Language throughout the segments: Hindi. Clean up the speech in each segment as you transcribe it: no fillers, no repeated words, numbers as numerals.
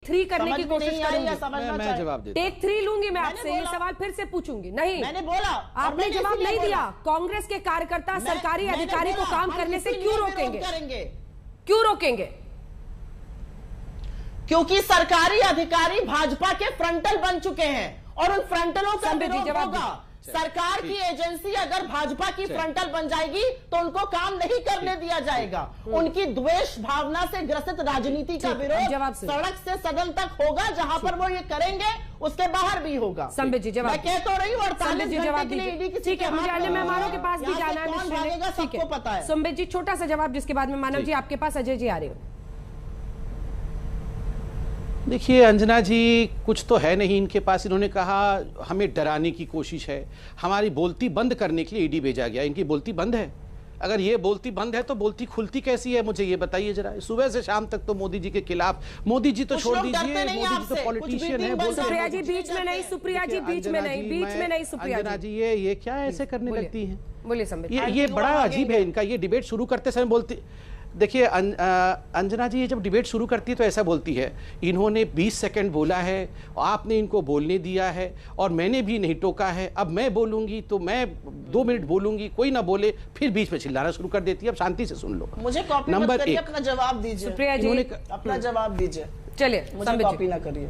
3 करने की कोशिश करूंगी। मैं जवाब देता टेक 3 लूंगी मैं आपसे, ये सवाल फिर से पूछूंगी। नहीं, मैंने बोला, आपने जवाब नहीं दिया। कांग्रेस के कार्यकर्ता सरकारी अधिकारी को काम करने से क्यों रोकेंगे? क्यों रोकेंगे? क्योंकि सरकारी अधिकारी भाजपा के फ्रंटल बन चुके हैं और उन फ्रंटलों का विरोध होगा। सरकार की एजेंसी अगर भाजपा की फ्रंटल बन जाएगी तो उनको काम नहीं करने दिया जाएगा। उनकी द्वेष भावना से ग्रसित राजनीति का विरोध सड़क से सदन तक होगा, जहां पर वो ये करेंगे उसके बाहर भी होगा। संबित जी जवाब। मैं कह तो रही हूँ 48 घंटे के लिए ईडी की, ठीक है, मुझे अन्य मेहमानों के पास भी जाना है, सबको पता है। संबित जी छोटा सा जवाब, जिसके बाद में मानव जी आपके पास, अजय जी आ रहे हो। देखिए अंजना जी, कुछ तो है नहीं इनके पास। इन्होंने कहा हमें डराने की कोशिश है, हमारी बोलती बंद करने के लिए ईडी भेजा गया। इनकी बोलती बंद है? अगर ये बोलती बंद है तो बोलती खुलती कैसी है, मुझे ये बताइए जरा। सुबह से शाम तक तो मोदी जी के खिलाफ, मोदी जी तो छोड़ दीजिए, मोदी जी तो पॉलिटिशियन है। सुप्रिया जी बीच में नहीं, सुप्रिया जी बीच में नहीं, बीच में नहीं सुप्रिया अंजना जी, ये क्या ऐसे करने लगती हैं? बोलिए संबित। ये बड़ा अजीब है इनका। ये डिबेट शुरू करते समय बोलती, देखिए अंजना जी, ये जब डिबेट शुरू करती है तो ऐसा बोलती है, इन्होंने 20 सेकंड बोला है, आपने इनको बोलने दिया है और मैंने भी नहीं टोका है, अब मैं बोलूंगी तो मैं 2 मिनट बोलूंगी, कोई ना बोले, फिर बीच में चिल्लाना शुरू कर देती है। अब शांति से सुन लो। मुझे कॉपी मत करिए, अपना जवाब दीजिए। सुप्रिया जी अपना जवाब दीजिए। चलिए, मुझे कॉपी ना करिए।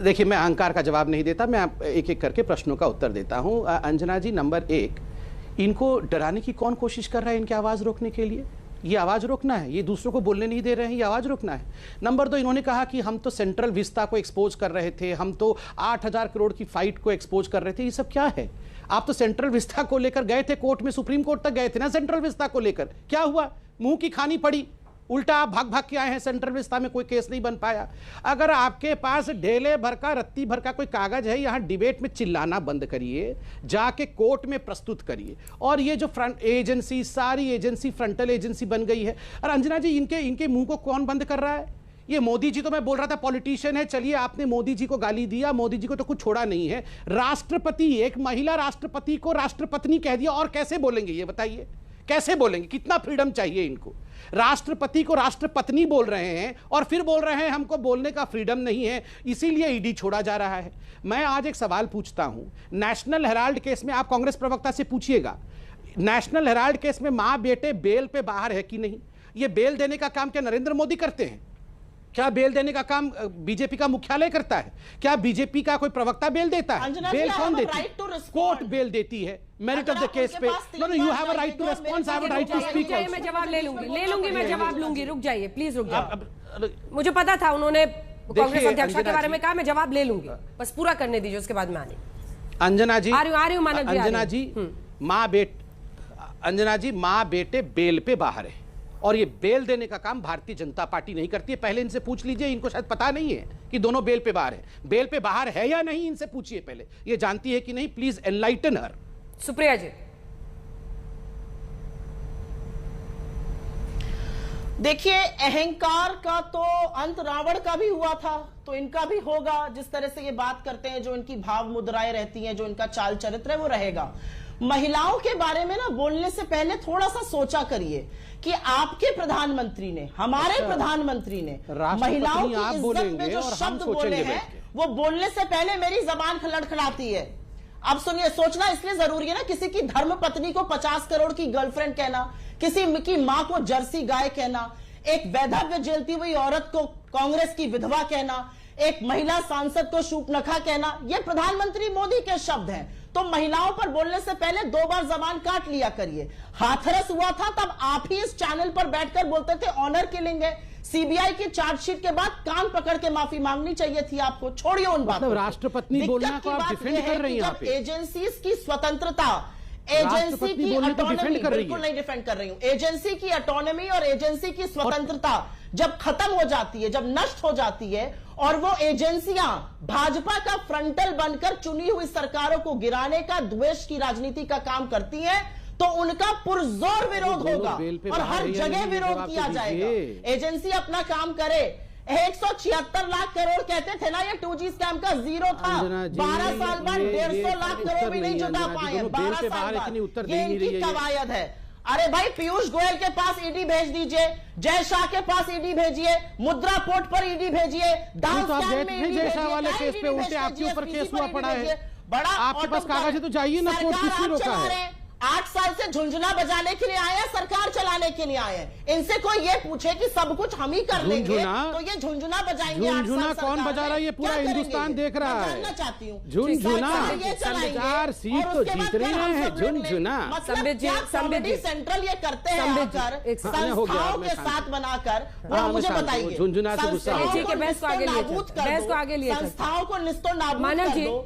देखिए मैं अहंकार का जवाब नहीं देता, मैं एक एक करके प्रश्नों का उत्तर देता हूं। अंजना जी, नंबर 1, इनको डराने की कौन कोशिश कर रहा है? इनकी आवाज रोकने के लिए। ये आवाज रोकना है, ये दूसरों को बोलने नहीं दे रहे हैं, ये आवाज रोकना है। नंबर 2, इन्होंने कहा कि हम तो सेंट्रल विस्ता को एक्सपोज कर रहे थे, हम तो 8000 करोड़ की फाइट को एक्सपोज कर रहे थे। ये सब क्या है? आप तो सेंट्रल विस्ता को लेकर गए थे कोर्ट में, सुप्रीम कोर्ट तक गए थे ना सेंट्रल विस्ता को लेकर। क्या हुआ? मुंह की खानी पड़ी, उल्टा आप भाग भाग के आए हैं। सेंट्रल विस्ता में कोई केस नहीं बन पाया। अगर आपके पास ढेले भर का, रत्ती भर का कोई कागज है, यहां डिबेट में चिल्लाना बंद करिए, जाके कोर्ट में प्रस्तुत करिए। और ये जो फ्रंट एजेंसी, सारी एजेंसी फ्रंटल एजेंसी बन गई है। और अंजना जी, इनके मुंह को कौन बंद कर रहा है? ये मोदी जी, तो मैं बोल रहा था पॉलिटिशियन है, चलिए आपने मोदी जी को गाली दिया, मोदी जी को तो कुछ छोड़ा नहीं है। राष्ट्रपति, एक महिला राष्ट्रपति को राष्ट्रपत्नी कह दिया, और कैसे बोलेंगे ये बताइए? कैसे बोलेंगे? कितना फ्रीडम चाहिए इनको? राष्ट्रपति को राष्ट्रपत्नी बोल रहे हैं और फिर बोल रहे हैं हमको बोलने का फ्रीडम नहीं है, इसीलिए ईडी छोड़ा जा रहा है। मैं आज एक सवाल पूछता हूं, नेशनल हेराल्ड केस में, आप कांग्रेस प्रवक्ता से पूछिएगा, नेशनल हेराल्ड केस में मां बेटे बेल पे बाहर है कि नहीं? ये बेल देने का काम क्या नरेंद्र मोदी करते हैं? क्या बेल देने का काम बीजेपी का मुख्यालय करता है? क्या बीजेपी का कोई प्रवक्ता बेल देता है? बेल कौन देती है? कोर्ट बेल देती है मेरिट ऑफ द केस पे। No, you have a right to respond, I have a right to speak. मैं जवाब ले लूंगी, मैं जवाब लूंगी। रुक जाइए प्लीज, रुक जाइए। मुझे पता था उन्होंने कांग्रेस अध्यक्ष के बारे में कहा, मैं जवाब ले लूंगी, बस पूरा करने दीजिए, उसके बाद में आने। अंजना जी, आ रही हूं मानव जी। अंजना जी, अंजना जी, माँ बेटे बेल पे बाहर है और ये बेल देने का काम भारतीय जनता पार्टी नहीं करती है। पहले इनसे पूछ लीजिए, इनको शायद पता नहीं है कि दोनों बेल पे बाहर है। बेल पे बाहर है या नहीं, इनसे पूछिए पहले, ये जानती है कि नहीं? प्लीज एनलाइटन हर। सुप्रिया जी, देखिए, अहंकार का तो अंत रावण का भी हुआ था, तो इनका भी होगा। जिस तरह से ये बात करते हैं, जो इनकी भाव मुद्राएं रहती हैं, जो इनका चाल चरित्र है, वो रहेगा। महिलाओं के बारे में ना बोलने से पहले थोड़ा सा सोचा करिए कि आपके प्रधानमंत्री ने, हमारे प्रधानमंत्री ने महिलाओं की इज्जत में जो शब्द बोले हैं, वो बोलने से पहले मेरी जबान लड़खड़ाती है। अब सुनिए, सोचना इसलिए जरूरी है ना, किसी की धर्म पत्नी को 50 करोड़ की गर्लफ्रेंड कहना, किसी की मां को जर्सी गाय कहना, एक वैधव्य झेलती हुई औरत को कांग्रेस की विधवा कहना, एक महिला सांसद को शूपनखा कहना, ये प्रधानमंत्री मोदी के शब्द हैं। तो महिलाओं पर बोलने से पहले 2 बार जबान काट लिया करिए। हाथरस हुआ था तब आप ही इस चैनल पर बैठकर बोलते थे ऑनर किलिंग है। सीबीआई की चार्जशीट के बाद कान पकड़ के माफी मांगनी चाहिए थी आपको। छोड़िए उन बातों, राष्ट्रपति बोलना को आप डिफेंड कर रही हैं। एजेंसीज की स्वतंत्रता, एजेंसी की ऑटोनॉमी, बिल्कुल नहीं डिफेंड कर रही हूं। एजेंसी की ऑटोनॉमी और एजेंसी की स्वतंत्रता जब खत्म हो जाती है, जब नष्ट हो जाती है, और वो एजेंसियां भाजपा का फ्रंटल बनकर चुनी हुई सरकारों को गिराने का, द्वेष की राजनीति का काम करती है, तो उनका पुरजोर विरोध होगा और हर जगह विरोध किया जाएगा। एजेंसी अपना काम करे। 176 लाख करोड़ कहते थे ना, ये 2G स्कैम का जीरो था। 12 साल बाद 150 लाख करोड़ भी नहीं जुटा पाए। 12 साल बाद ये इनकी कवायद है। अरे भाई पीयूष गोयल के पास ईडी भेज दीजिए, जय शाह के पास ईडी भेजिए, मुद्रा पोर्ट पर ईडी भेजिए, डांस कैंप में ईडी जय शाह वाले केस पे उल्टे आपके ऊपर केस हुआ पड़ा है। बड़ा आपके पास कागज है तो जाइए ना, कोर्ट किसने रोका है? 8 साल से झुंझुना बजाने के लिए आए हैं, सरकार चलाने के लिए आए हैं। इनसे कोई ये पूछे कि सब कुछ हम ही कर लेंगे तो ये झुंझुना बजाएंगे। झुंझुना कौन बजा रहा है? ये पूरा हिंदुस्तान देख रहा है। जानना चाहती हूँ झुंझुना 4 सीट तो जीत रही है झुंझुना। सेंट्रल ये करते हैं संस्थाओं के साथ बनाकर, वो मुझे बताइए झुंझुना से गुस्सा संस्थाओं को निस्तो नाबूद कर दो,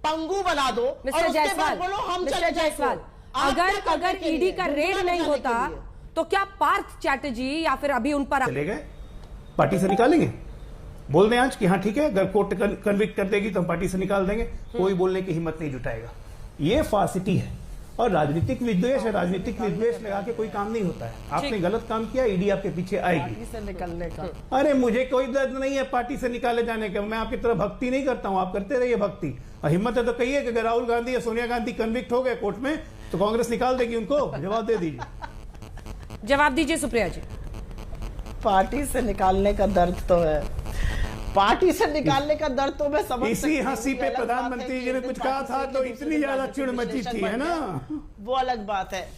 पंगु बना दो, और उसके बाद बोलो हम चले जाए। अगर ईडी का रेड नहीं होता तो क्या पार्थ चैटर्जी या फिर अभी उन पर चले गए, पार्टी से निकालेंगे। बोल दें आज कि हाँ ठीक है, अगर कोर्ट कन्विक्ट कर देगी तो हम पार्टी से निकाल देंगे, कोई बोलने की हिम्मत नहीं जुटाएगा। ये फासिटी है और राजनीतिक विद्वेष है। राजनीतिक विद्वेष लगा के कोई काम नहीं होता है। आपने गलत काम किया, ईडी आपके पीछे आएगी। पार्टी से निकलने का अरे मुझे कोई दर्द नहीं है पार्टी से निकाले जाने का, मैं आपकी तरह भक्ति नहीं करता हूं, आप करते रहिए भक्ति। और हिम्मत है तो कहिए कि अगर राहुल गांधी या सोनिया गांधी कन्विक्ट हो गए कोर्ट में तो कांग्रेस निकाल देगी उनको, जवाब दे दीजिए। जवाब दीजिए सुप्रिया जी। पार्टी से निकालने का दर्द तो है, पार्टी से निकालने का दर्द तो मैं समझ इसी हंसी पे प्रधानमंत्री जी ने कुछ कहा था तो इतनी ज्यादा चिड़ मची थी, है ना, वो अलग बात है।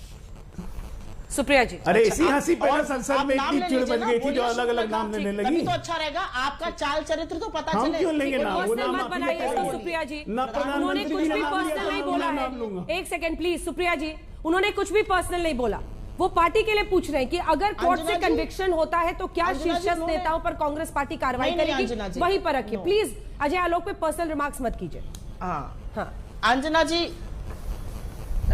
सुप्रिया जी अरे इसी हंसी पे ना संसद में इतनी चिड़ बन गई थी जो अलग अलग नाम लेने लगी। तो अच्छा रहेगा आपका चाल चरित्र तो पता चले। हम क्यों लेंगे नाम? पर्सनल मत बनाइए सुप्रिया जी, उन्होंने कुछ भी पर्सनल नहीं बोला है। एक सेकंड प्लीज सुप्रिया जी, उन्होंने कुछ भी पर्सनल नहीं बोला, वो पार्टी के लिए पूछ रहे हैं कि अगर कोर्ट से कन्विक्शन होता है तो क्या शीर्षस्थ नेताओं पर कांग्रेस पार्टी कार्रवाई करेगी, वहीं पर रखिए प्लीज। अजय आलोक पे पर्सनल रिमार्क्स मत कीजिए। हाँ अंजना जी,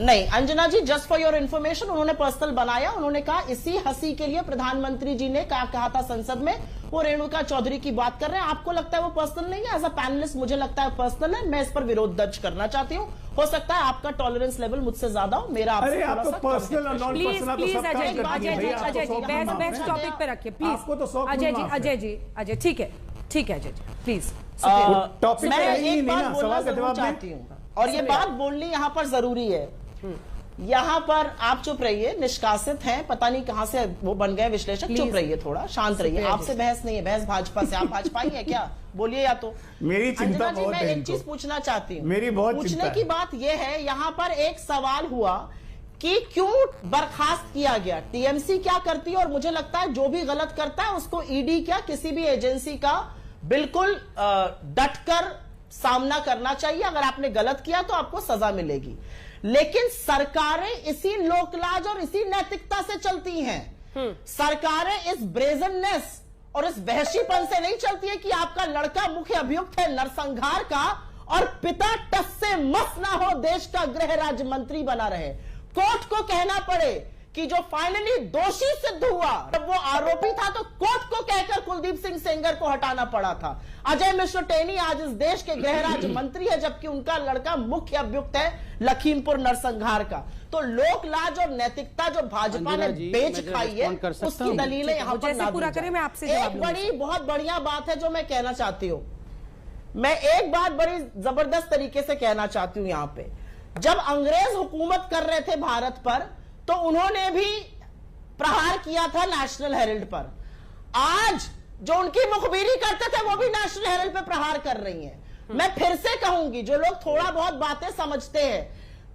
नहीं अंजना जी, जस्ट फॉर योर इन्फॉर्मेशन उन्होंने पर्सनल बनाया। उन्होंने कहा इसी हंसी के लिए प्रधानमंत्री जी ने कहा था संसद में, वो रेणुका चौधरी की बात कर रहे हैं। आपको लगता है वो पर्सनल नहीं है? एज अ पैनलिस्ट मुझे लगता है पर्सनल है। मैं इस पर विरोध दर्ज करना चाहती हूँ। हो सकता है आपका टॉलरेंस लेवल मुझसे ज्यादा हो, मेरा अरे आप तो पर्सनल और non please personal please Ajay ji best topic पे रखिए प्लीज। अजय जी ठीक है अजय जी प्लीज। टॉपिक मैं एक बात बोलना जरूर चाहती हूँ और ये बात बोलनी यहाँ पर जरूरी है। यहाँ पर आप चुप रहिए, निष्कासित हैं, पता नहीं कहां से वो बन गए विश्लेषक। चुप रहिए, थोड़ा शांत रहिए। आपसे बहस नहीं है, बहस भाजपा से। आप भाजपाई है क्या? बोलिए। या तो मेरी चिंता बहुत है। मैं एक चीज पूछना चाहती हूँ, मेरी बहुत पूछने की बात यह है, यहाँ पर एक सवाल हुआ कि क्यों बर्खास्त किया गया। टीएमसी क्या करती है, और मुझे लगता है जो भी गलत करता है उसको ईडी क्या किसी भी एजेंसी का बिल्कुल डटकर सामना करना चाहिए। अगर आपने गलत किया तो आपको सजा मिलेगी। लेकिन सरकारें इसी लोकलाज और इसी नैतिकता से चलती हैं। सरकारें इस ब्रेजननेस और इस बहशीपन से नहीं चलती है कि आपका लड़का मुख्य अभियुक्त है नरसंहार का और पिता टस से मस ना हो, देश का गृह राज्य मंत्री बना रहे। कोर्ट को कहना पड़े कि जो फाइनली दोषी सिद्ध हुआ, जब वो आरोपी था तो कोर्ट को कहकर कुलदीप सिंह सेंगर को हटाना पड़ा था। अजय मिश्र टेनी आज इस देश के गृह राज्य मंत्री है, जबकि उनका लड़का मुख्य अभियुक्त है लखीमपुर नरसंहार का। तो लोक लाज और नैतिकता जो भाजपा ने बेच खाई है, उसकी दलीलें यहाँ पर ना पूरा करें। मैं आपसे एक बड़ी बहुत बढ़िया बात है जो मैं कहना चाहती हूँ। मैं एक बात बड़ी जबरदस्त तरीके से कहना चाहती हूँ। यहाँ पे जब अंग्रेज हुकूमत कर रहे थे भारत पर, तो उन्होंने भी प्रहार किया था नेशनल हेराल्ड पर। आज जो उनकी मुखबिरी करते थे वो भी नेशनल हेराल्ड पे प्रहार कर रही हैं। मैं फिर से कहूंगी, जो लोग थोड़ा बहुत बातें समझते हैं,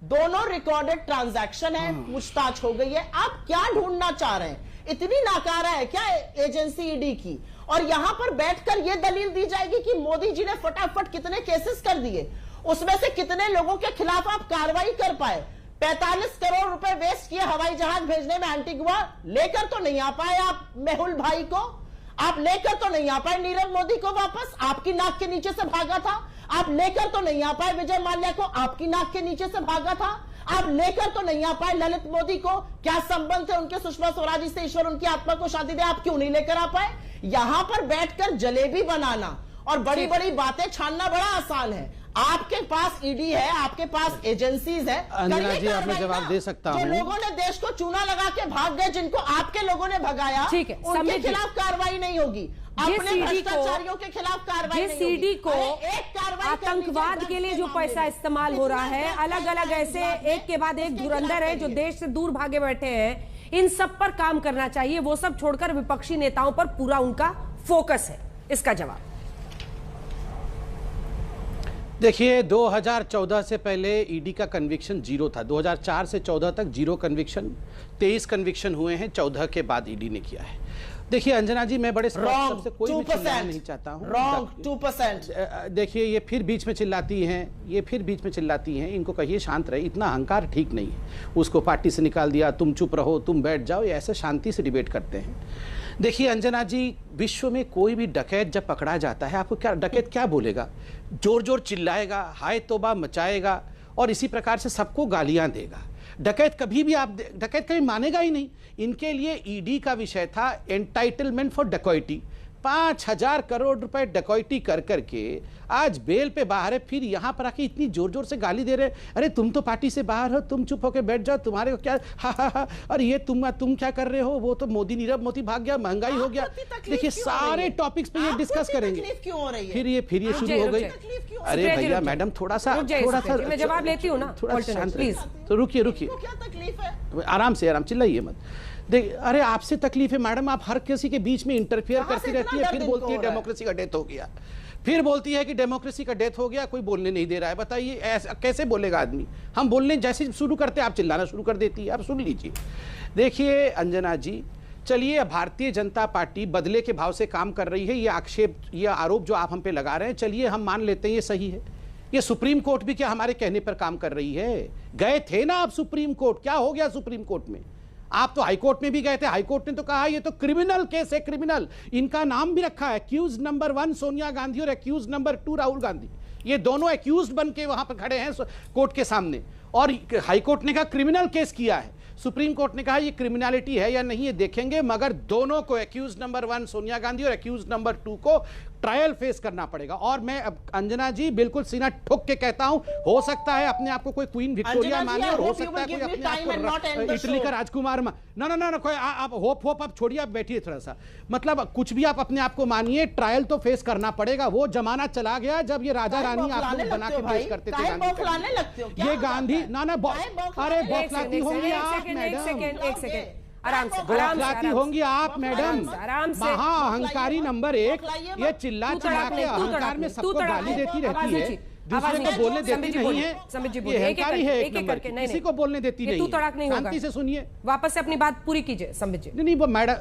दोनों रिकॉर्डेड ट्रांजैक्शन है, पूछताछ हो गई है। आप क्या ढूंढना चाह रहे हैं? इतनी नाकारा है क्या एजेंसी ईडी की? और यहां पर बैठकर यह दलील दी जाएगी कि मोदी जी ने फटाफट कितने केसेस कर दिए, उसमें से कितने लोगों के खिलाफ आप कार्रवाई कर पाए। 45 करोड़ रुपए वेस्ट किए हवाई जहाज भेजने में एंटीगुआ, लेकर तो नहीं आ पाए आप मेहुल भाई को, आप लेकर तो नहीं आ पाए नीरव मोदी को वापस, आपकी नाक के नीचे से भागा था। आप लेकर तो नहीं आ पाए विजय माल्या को, आपकी नाक के नीचे से भागा था। आप लेकर तो नहीं आ पाए ललित मोदी को, क्या संबंध थे उनके सुषमा स्वराज जी से, ईश्वर उनकी आत्मा को शांति दे, आप क्यों नहीं लेकर आ पाए? यहां पर बैठकर जलेबी बनाना और बड़ी बड़ी बातें छानना बड़ा आसान है। आपके पास ईडी है, आपके पास एजेंसीज है। अंजना जी, आप मैं जवाब दे सकता हूं। जो लोगों ने देश को चूना लगा के भाग गए, जिनको आपके लोगों ने भगाया, ठीक है, उनके खिलाफ कार्रवाई नहीं होगी। अपने भ्रष्टाचारियों के खिलाफ कार्रवाई नहीं होगी। सीडी को एक कार्रवाई आतंकवाद के लिए जो पैसा इस्तेमाल हो रहा है, अलग अलग ऐसे एक के बाद एक धुरंधर है जो देश से दूर भागे बैठे हैं, इन सब पर काम करना चाहिए। वो सब छोड़कर विपक्षी नेताओं पर पूरा उनका फोकस है। इसका जवाब देखिए, 2014 से पहले ईडी का कन्विक्शन जीरो था। 2004 से 14 तक जीरो कन्विक्शन, 23 कन्विक्शन हुए हैं, 14 के बाद ईडी ने किया है। देखिए अंजना जी, मैं बड़े स्पष्ट से कोई भी चिल्लाना नहीं चाहता हूं। रॉन्ग 2%। देखिए, ये फिर बीच में चिल्लाती हैं, इनको कहिए शांत रहे। इतना अहंकार ठीक नहीं है। उसको पार्टी से निकाल दिया, तुम चुप रहो, तुम बैठ जाओ, ये ऐसे शांति से डिबेट करते हैं। देखिए अंजना जी, विश्व में कोई भी डकैत जब पकड़ा जाता है, आपको क्या डकैत क्या बोलेगा? जोर जोर चिल्लाएगा, हाय तौबा मचाएगा और इसी प्रकार से सबको गालियां देगा। डकैत कभी मानेगा ही नहीं। इनके लिए ईडी का विषय था एंटाइटलमेंट फॉर डकैती। 5,000 करोड़ रुपए डकैती कर करके आज बेल पे बाहर है, फिर यहां पर आके इतनी जोर जोर से गाली दे रहे हैं। अरे तुम तो पार्टी से बाहर हो, तुम चुप होके बैठ जाओ, तुम्हारे को क्या हा। और ये तुम क्या कर रहे हो? वो तो मोदी नीरव मोदी भाग गया, महंगाई हो गया। देखिए सारे टॉपिक्स पे ये डिस्कस करेंगे। फिर ये शुरू हो गई। अरे भैया मैडम, थोड़ा सा मैं जवाब लेती हूँ ना, थोड़ा शांत प्लीज। तो रुकिए, क्या तकलीफ है? आराम से चिल्लाइए मत। देख, अरे आपसे तकलीफ है मैडम, आप हर किसी के बीच में इंटरफेयर करती रहती है, फिर बोलती है डेमोक्रेसी का डेथ हो गया, फिर बोलती है कि डेमोक्रेसी का डेथ हो गया, कोई बोलने नहीं दे रहा है। बताइए ऐसा कैसे बोलेगा आदमी? हम बोलने जैसे शुरू करते हैं आप चिल्लाना शुरू कर देती है। आप सुन लीजिए। देखिए अंजना जी, चलिए भारतीय जनता पार्टी बदले के भाव से काम कर रही है, ये आक्षेप, ये आरोप जो आप हम पे लगा रहे हैं, चलिए हम मान लेते हैं ये सही है। ये सुप्रीम कोर्ट भी क्या हमारे कहने पर काम कर रही है? गए थे ना आप सुप्रीम कोर्ट, क्या हो गया सुप्रीम कोर्ट में? आप तो हाई कोर्ट में भी गए थे। हाई कोर्ट ने तो कहा ये तो क्रिमिनल केस है, क्रिमिनल। इनका नाम भी रखा है, एक्यूज नंबर 1 सोनिया गांधी और एक्यूज नंबर 2 राहुल गांधी। ये दोनों एक्यूज बन के वहां पर खड़े हैं कोर्ट के सामने, और हाई कोर्ट ने कहा क्रिमिनल केस किया है। सुप्रीम कोर्ट ने कहा ये क्रिमिनलिटी है या नहीं ये देखेंगे, मगर दोनों को, एक्यूज नंबर 1 सोनिया गांधी और एक्यूज नंबर 2 को ट्रायल फेस करना पड़ेगा। और मैं अब अंजना जी बिल्कुल सीना ठोक के कहता हूं, हो सकता है अपने आप को कोई क्वीन विक्टोरिया माने, और हो सकता है कोई अपने आप को इटली का राजकुमार ना कोई आप होप आप छोड़िए, आप बैठिए थोड़ा सा। मतलब कुछ भी आप अपने आप को मानिए, ट्रायल तो फेस करना पड़ेगा। वो जमाना चला गया जब ये राजा रानी आप लोग बना के पेश करते थे। ये गांधी अरे बौखलाती होंगी आप मैडम, एक सेकेंड आराम से बौखलाती होंगी आप मैडम। महाअहंकारी नंबर 1, ये चिल्ला के अहंकार में सबको गाली देती रहती है, दूसरे को बोलने देती नहीं है। ये अहंकारी है एक नंबर, किसी को बोलने देती नहीं है। शांति से सुनिए, वापस से अपनी बात पूरी कीजिए संबित जी। नहीं वो मैडम,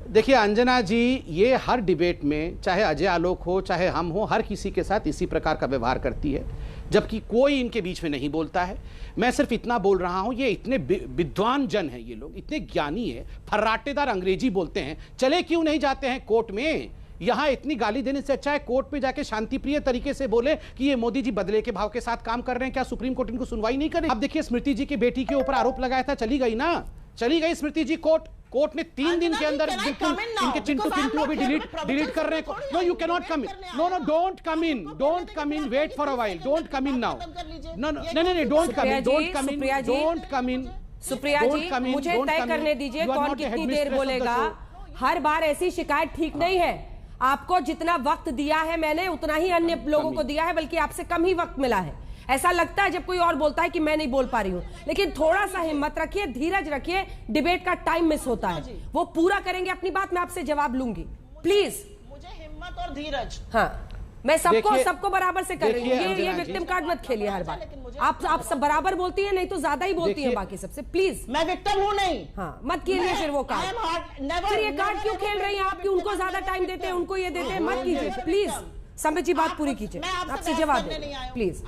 देखिए अंजना जी, ये हर डिबेट में चाहे अजय आलोक हो चाहे हम हो, हर किसी के साथ इसी प्रकार का व्यवहार करती है, जबकि कोई इनके बीच में नहीं बोलता है। मैं सिर्फ इतना बोल रहा हूं, ये इतने विद्वान जन हैं, ये लोग इतने ज्ञानी हैं, फर्राटेदार अंग्रेजी बोलते हैं, चले क्यों नहीं जाते हैं कोर्ट में? यहां इतनी गाली देने से अच्छा है कोर्ट पे जाके शांतिप्रिय तरीके से बोले कि ये मोदी जी बदले के भाव के साथ काम कर रहे हैं। क्या सुप्रीम कोर्ट इनको सुनवाई नहीं करे? अब देखिए, स्मृति जी की बेटी के ऊपर आरोप लगाया था, चली गई ना, चली गई स्मृति जी कोर्ट ने 3 दिन के अंदर बिल्कुल इनके चिंटू अभी डिलीट कर रहे हैं। No you can not come in, no don't come in, wait for a while, don't come in now, no नहीं don't come in. Supriya ji, मुझे तय करने दीजिए कौन कितनी देर बोलेगा। हर बार ऐसी शिकायत ठीक नहीं है। आपको जितना वक्त दिया है मैंने, उतना ही अन्य लोगों को दिया है, बल्कि आपसे कम ही वक्त मिला है। ऐसा लगता है जब कोई और बोलता है कि मैं नहीं बोल पा रही हूं, लेकिन थोड़ा सा हिम्मत रखिए, धीरज रखिए, डिबेट का टाइम मिस होता है। वो पूरा करेंगे अपनी बात, मैं आपसे जवाब लूंगी, प्लीज। मुझे हिम्मत और धीरज, हाँ, मैं सबको बराबर से कर रही हूँ। ये विक्टिम कार्ड मत खेलिए हर बार। आप सब बराबर बोलती हैं, नहीं तो ज्यादा ही बोलती हैं बाकी सबसे, प्लीज। मैं विक्टिम हूँ नहीं। हाँ, मत खेलिए फिर वो कार्ड। फिर ये कार्ड क्यों खेल रही हैं आप? कि उनको ज्यादा टाइम देते हैं, उनको ये देते हैं, मत कीजिए प्लीज। संबित जी बात पूरी कीजिए, आपसे जवाब दें प्लीज।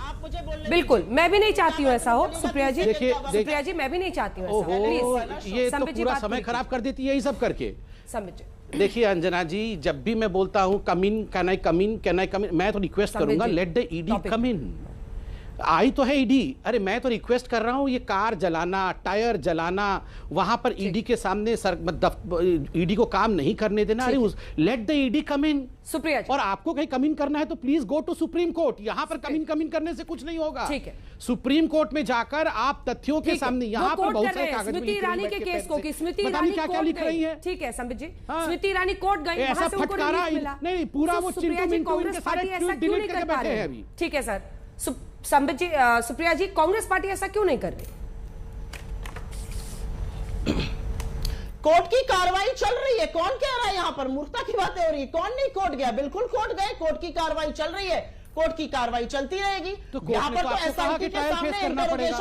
बिल्कुल, मैं भी नहीं चाहती हूँ ऐसा हो सुप्रिया जी। सुप्रिया जी, मैं भी नहीं चाहती हूँ ऐसा, प्लीज। ये तो पूरा समय खराब कर देती है ये सब करके। संबित जी, देखिए अंजना जी, जब भी मैं बोलता हूँ कम इन, कैन आई कम इन, मैं तो रिक्वेस्ट करूंगा, लेट द ईडी कम इन। आई तो है ईडी। अरे मैं तो रिक्वेस्ट कर रहा हूं, ये कार जलाना, टायर जलाना, वहां पर ईडी के सामने ईडी को काम नहीं करने देना। अरे let the ED come in. Supriya ji, और आपको कहीं कम इन करना है तो please go to supreme court. यहां पर कम इन करने से कुछ नहीं होगा। ठीक है, सुप्रीम कोर्ट में जाकर आप तथ्यों के सामने, यहां पर बहुत सारे कागज स्मृति ईरानी के केस को, स्मृति ईरानी क्या लिख रही है। ठीक है संबित जी, स्मृति ईरानी कोर्ट गई, ऐसा फटकारा नहीं, पूरा वो चिंटू मिंटू इनके सारे ट्वीट डिलीट करके बैठे हैं अभी। ठीक है सर, संबित जी, सुप्रिया जी, कांग्रेस पार्टी ऐसा क्यों नहीं कर रही? कोर्ट की कार्रवाई चल रही है, कौन कह रहा है यहाँ पर मूर्खता की बातें हो रही है? कौन नहीं कोर्ट गया? बिल्कुल कोर्ट गए, कोर्ट की कार्रवाई चल रही है, कोर्ट की कार्रवाई चलती रहेगी। तो यहाँ पर तो एसआईटी के सामने इंटरोगेशन